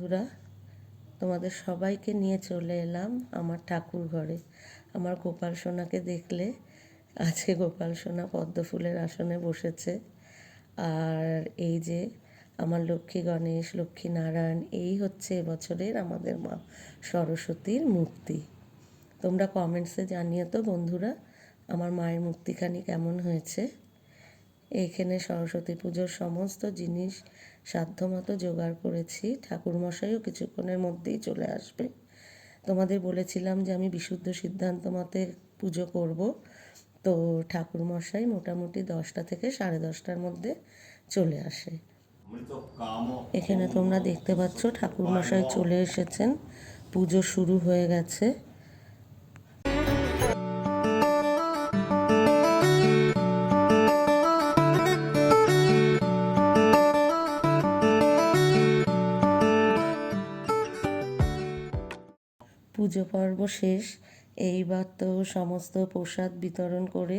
বন্ধুরা, তোমাদের সবাইকে নিয়ে চলে এলাম আমার ঠাকুর ঘরে। আমার গোপাল সোনাকে দেখলে, আজকে গোপাল সোনা পদ্ম ফুলের আসনে বসেছে। আর এই যে আমার লক্ষ্মী গণেশ, লক্ষ্মী নারায়ণ, এই হচ্ছে এবছরের আমাদের মা সরস্বতীর মূর্তি। তোমরা কমেন্টসে জানিও তো বন্ধুরা, আমার মায়ের মূর্তিখানি কেমন হয়েছে। এইখানে সরস্বতী পুজোর সমস্ত জিনিস সাধ্যমতো জোগাড় করেছি। ঠাকুরমশাইও কিছুক্ষণের মধ্যেই চলে আসবে। তোমাদের বলেছিলাম যে আমি বিশুদ্ধ সিদ্ধান্ত মতে পুজো করব, তো ঠাকুরমশাই মোটামুটি 10টা থেকে 10:30টার মধ্যে চলে আসে। এখানে তোমরা দেখতে পাচ্ছ ঠাকুরমশাই চলে এসেছেন, পুজো শুরু হয়ে গেছে। পুজো পর্ব শেষ। এইবার তো সমস্ত প্রসাদ বিতরণ করে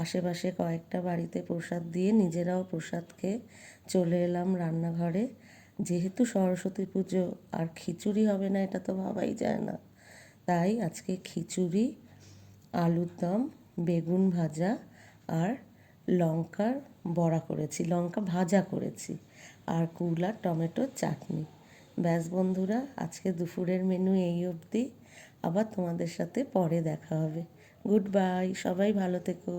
আশেপাশে কয়েকটা বাড়িতে প্রসাদ দিয়ে নিজেরাও প্রসাদ খেয়ে চলে এলাম রান্নাঘরে। যেহেতু সরস্বতী পুজো, আর খিচুড়ি হবে না এটা তো ভাবাই যায় না, তাই আজকে খিচুড়ি, আলুর দম, বেগুন ভাজা আর লঙ্কার বড়া করেছি, লঙ্কা ভাজা করেছি, আর কুল আর টমেটোর চাটনি। ব্যাস বন্ধুরা, আজকে দুপুরের মেনু এই অবধি। আবার তোমাদের সাথে পরে দেখা হবে। গুড বাই, সবাই ভালো থেকো।